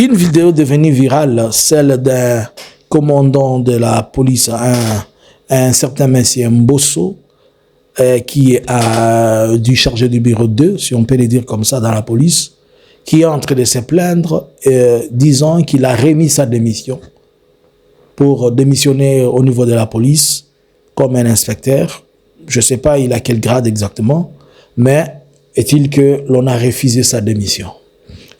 Une vidéo devenue virale, celle d'un commandant de la police, un certain monsieur Mbosso, qui a dû charger du bureau 2, si on peut le dire comme ça, dans la police, qui est en train de se plaindre, disant qu'il a remis sa démission pour démissionner au niveau de la police comme un inspecteur. Je ne sais pas il a quel grade exactement, mais est-il que l'on a refusé sa démission.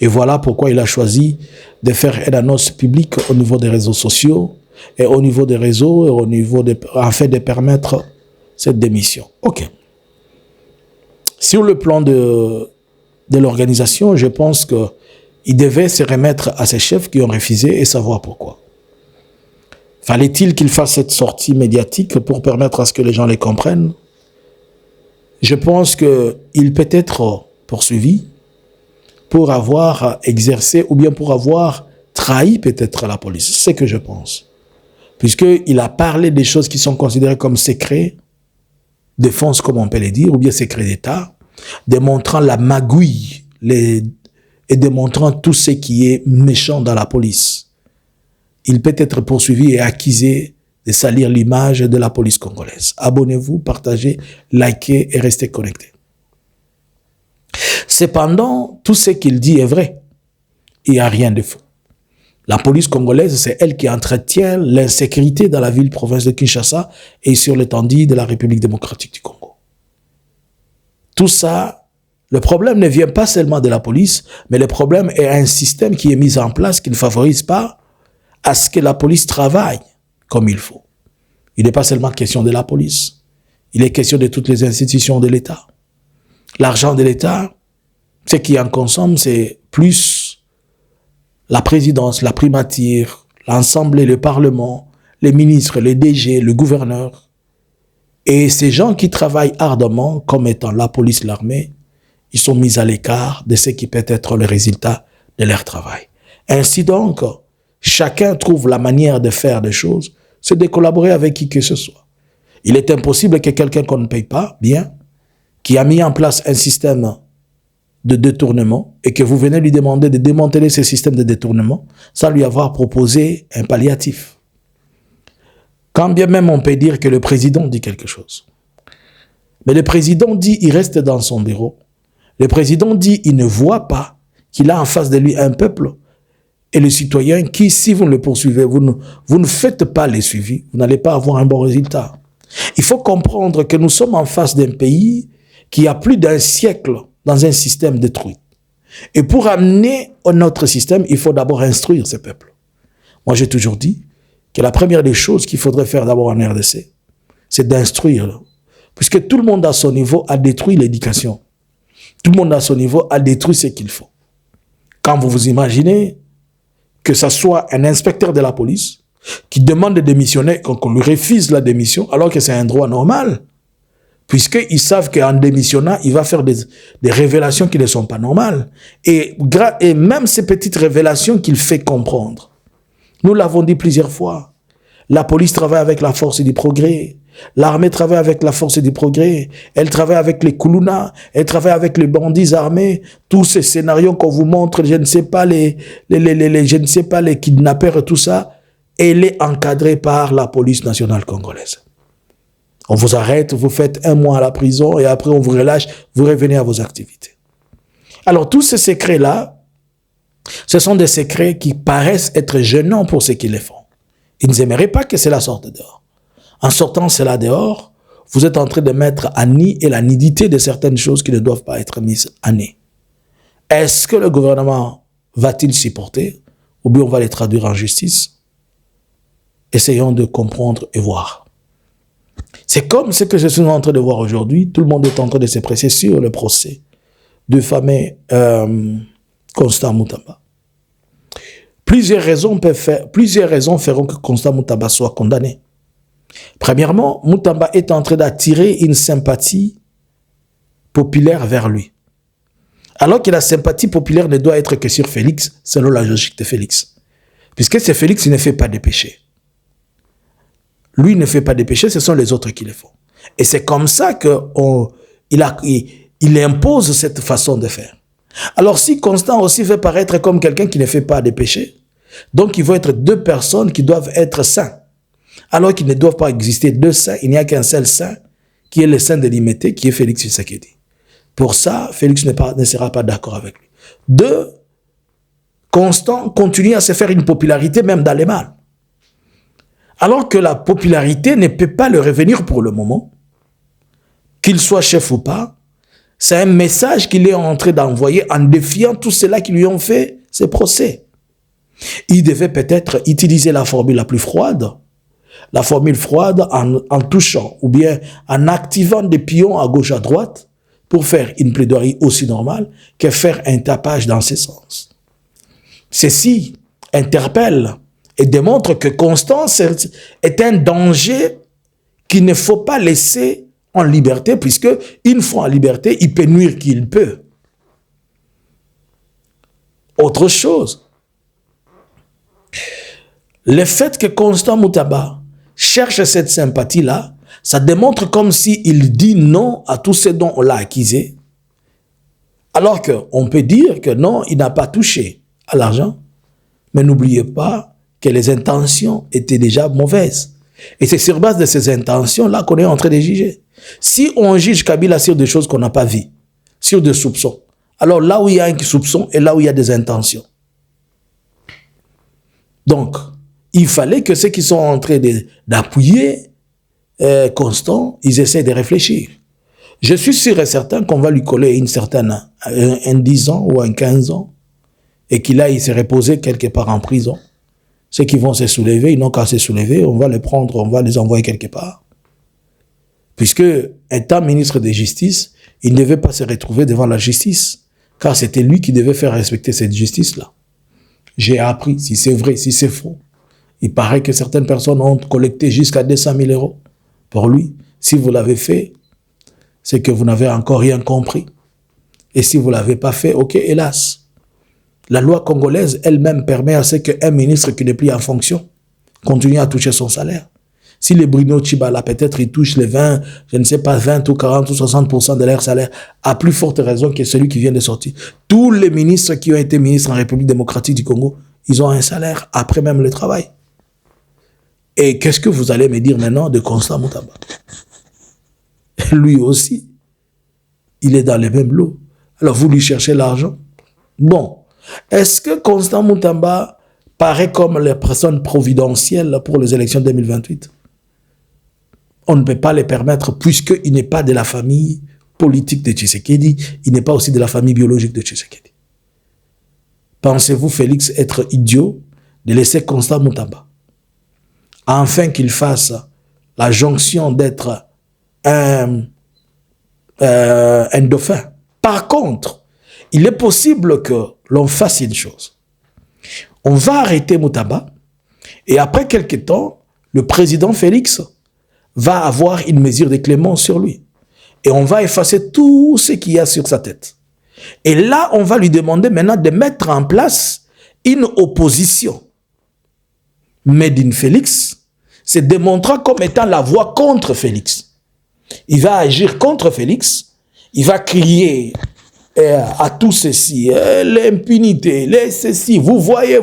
Et voilà pourquoi il a choisi de faire une annonce publique au niveau des réseaux sociaux et au niveau des réseaux et au niveau afin de permettre cette démission. OK. Sur le plan de l'organisation, je pense qu'il devait se remettre à ses chefs qui ont refusé et savoir pourquoi. Fallait-il qu'il fasse cette sortie médiatique pour permettre à ce que les gens les comprennent? Je pense qu'il peut être poursuivi pour avoir exercé ou bien pour avoir trahi peut-être la police. C'est ce que je pense. Puisqu'il a parlé des choses qui sont considérées comme secrets, défense comme on peut le dire, ou bien secrets d'État, démontrant la magouille et démontrant tout ce qui est méchant dans la police. Il peut être poursuivi et accusé de salir l'image de la police congolaise. Abonnez-vous, partagez, likez et restez connectés. Cependant, tout ce qu'il dit est vrai. Il n'y a rien de faux. La police congolaise, c'est elle qui entretient l'insécurité dans la ville-province de Kinshasa et sur l'étendue de la République démocratique du Congo. Tout ça, le problème ne vient pas seulement de la police, mais le problème est un système qui est mis en place qui ne favorise pas à ce que la police travaille comme il faut. Il n'est pas seulement question de la police. Il est question de toutes les institutions de l'État. L'argent de l'État, ce qui en consomme, c'est plus la présidence, la primature, l'Assemblée, le Parlement, les ministres, les DG, le gouverneur. Et ces gens qui travaillent ardemment, comme étant la police, l'armée, ils sont mis à l'écart de ce qui peut être le résultat de leur travail. Ainsi donc, chacun trouve la manière de faire des choses, c'est de collaborer avec qui que ce soit. Il est impossible que quelqu'un qu'on ne paye pas, bien, qui a mis en place un système de détournement et que vous venez lui demander de démanteler ce système de détournement sans lui avoir proposé un palliatif. Quand bien même on peut dire que le président dit quelque chose. Mais le président dit il reste dans son bureau. Le président dit il ne voit pas qu'il a en face de lui un peuple et le citoyen qui, si vous ne le poursuivez, vous ne faites pas les suivis, vous n'allez pas avoir un bon résultat. Il faut comprendre que nous sommes en face d'un pays qui a plus d'un siècle dans un système détruit. Et pour amener notre système, il faut d'abord instruire ce peuple. Moi, j'ai toujours dit que la première des choses qu'il faudrait faire d'abord en RDC, c'est d'instruire. Puisque tout le monde à son niveau a détruit l'éducation. Tout le monde à son niveau a détruit ce qu'il faut. Quand vous vous imaginez que ce soit un inspecteur de la police qui demande de démissionner, qu'on lui refuse la démission, alors que c'est un droit normal, puisqu'ils savent qu'en démissionnant, il va faire des révélations qui ne sont pas normales. Et même ces petites révélations qu'il fait comprendre. Nous l'avons dit plusieurs fois. La police travaille avec la force du progrès. L'armée travaille avec la force du progrès. Elle travaille avec les Koulouna. Elle travaille avec les bandits armés. Tous ces scénarios qu'on vous montre, je ne sais pas, les kidnappeurs et tout ça, elle est encadrée par la police nationale congolaise. On vous arrête, vous faites 1 mois à la prison et après on vous relâche, vous revenez à vos activités. Alors tous ces secrets-là, ce sont des secrets qui paraissent être gênants pour ceux qui les font. Ils n'aimeraient pas que cela sorte dehors. En sortant cela dehors, vous êtes en train de mettre à nu et la nudité de certaines choses qui ne doivent pas être mises à nu. Est-ce que le gouvernement va-t-il s'y porter ou bien on va les traduire en justice? Essayons de comprendre et voir. C'est comme ce que je suis en train de voir aujourd'hui. Tout le monde est en train de se presser sur le procès du fameux Constant Mutamba. Plusieurs raisons feront que Constant Mutamba soit condamné. Premièrement, Mutamba est en train d'attirer une sympathie populaire vers lui. Alors que la sympathie populaire ne doit être que sur Félix, selon la logique de Félix. Puisque c'est Félix qui ne fait pas de péché. Lui ne fait pas de péché, ce sont les autres qui le font. Et c'est comme ça qu'il impose cette façon de faire. Alors si Constant aussi fait paraître comme quelqu'un qui ne fait pas de péché, donc il faut être deux personnes qui doivent être saints. Alors qu'il ne doivent pas exister deux saints, il n'y a qu'un seul saint, qui est le saint de l'imité, qui est Félix Tshisekedi. Pour ça, Félix ne sera pas d'accord avec lui. Deux, Constant continue à se faire une popularité même dans les mâles. Alors que la popularité ne peut pas le revenir pour le moment, qu'il soit chef ou pas, c'est un message qu'il est en train d'envoyer en défiant tous ceux-là qui lui ont fait ses procès. Il devait peut-être utiliser la formule la plus froide, en touchant ou bien en activant des pions à gauche à droite pour faire une plaidoirie aussi normale que faire un tapage dans ce sens. Ceci interpelle et démontre que Constance est un danger qu'il ne faut pas laisser en liberté, puisque une fois en liberté, il peut nuire qui il peut. Autre chose, le fait que Constant Moutamba cherche cette sympathie-là, ça démontre comme s'il dit non à tout ce dont on l'a accusé, alors qu'on peut dire que non, il n'a pas touché à l'argent, mais n'oubliez pas que les intentions étaient déjà mauvaises. Et c'est sur base de ces intentions-là qu'on est en train de juger. Si on juge Kabila sur des choses qu'on n'a pas vues, sur des soupçons, alors là où il y a un soupçon et là où il y a des intentions. Donc, il fallait que ceux qui sont en train d'appuyer Constant, ils essaient de réfléchir. Je suis sûr et certain qu'on va lui coller un 10 ans ou un 15 ans et qu'il aille se reposer quelque part en prison. Ceux qui vont se soulever, ils n'ont qu'à se soulever, on va les prendre, on va les envoyer quelque part. Puisque, étant ministre de Justice, il ne devait pas se retrouver devant la justice, car c'était lui qui devait faire respecter cette justice-là. J'ai appris, si c'est vrai, si c'est faux. Il paraît que certaines personnes ont collecté jusqu'à 200 000 € pour lui. Si vous l'avez fait, c'est que vous n'avez encore rien compris. Et si vous ne l'avez pas fait, ok, hélas. La loi congolaise elle-même permet à ce qu'un ministre qui n'est plus en fonction continue à toucher son salaire. Si les Bruno Tshibala, peut-être, ils touchent les 20, je ne sais pas, 20 ou 40 ou 60% de leur salaire, à plus forte raison que celui qui vient de sortir. Tous les ministres qui ont été ministres en République démocratique du Congo, ils ont un salaire après même le travail. Et qu'est-ce que vous allez me dire maintenant de Constant Moutamba? Lui aussi, il est dans les mêmes lots. Alors vous lui cherchez l'argent? Bon. Est-ce que Constant Moutamba paraît comme la personne providentielle pour les élections 2028? On ne peut pas les permettre puisqu'il n'est pas de la famille politique de Tshisekedi, il n'est pas aussi de la famille biologique de Tshisekedi. Pensez-vous, Félix, être idiot de laisser Constant Moutamba afin qu'il fasse la jonction d'être un dauphin? Par contre, il est possible que l'on fasse une chose. On va arrêter Moutamba et après quelques temps, le président Félix va avoir une mesure de clémence sur lui. Et on va effacer tout ce qu'il y a sur sa tête. Et là, on va lui demander maintenant de mettre en place une opposition. Made in Félix se démontrera comme étant la voix contre Félix. Il va agir contre Félix, il va crier à tout ceci, l'impunité, les ceci, vous voyez,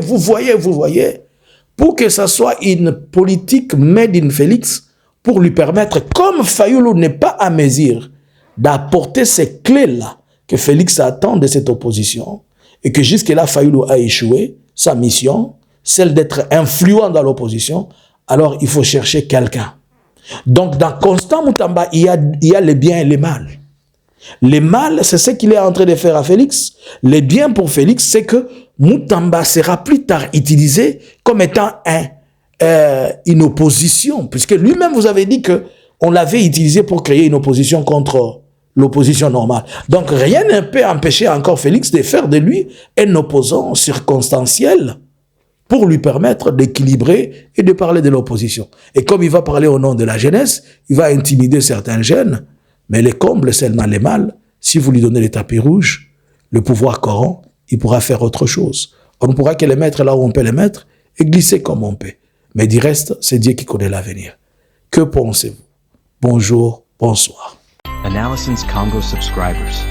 pour que ça soit une politique made in Félix, pour lui permettre, comme Fayulu n'est pas à mesure d'apporter ces clés-là que Félix attend de cette opposition, et que jusque-là Fayulu a échoué, sa mission, celle d'être influent dans l'opposition, alors il faut chercher quelqu'un. Donc dans Constant Moutamba, il y a les biens et les mal. Les mal, c'est ce qu'il est en train de faire à Félix. Les biens pour Félix, c'est que Moutamba sera plus tard utilisé comme étant une opposition, puisque lui-même vous avez dit qu'on l'avait utilisé pour créer une opposition contre l'opposition normale. Donc rien ne peut empêcher encore Félix de faire de lui un opposant circonstanciel pour lui permettre d'équilibrer et de parler de l'opposition. Et comme il va parler au nom de la jeunesse, il va intimider certains jeunes, mais les combles, seulement les mâles, si vous lui donnez les tapis rouges, le pouvoir corrompt, il pourra faire autre chose. On ne pourra que les mettre là où on peut les mettre et glisser comme on peut. Mais du reste, c'est Dieu qui connaît l'avenir. Que pensez-vous? Bonjour, bonsoir. Analysins Congo subscribers.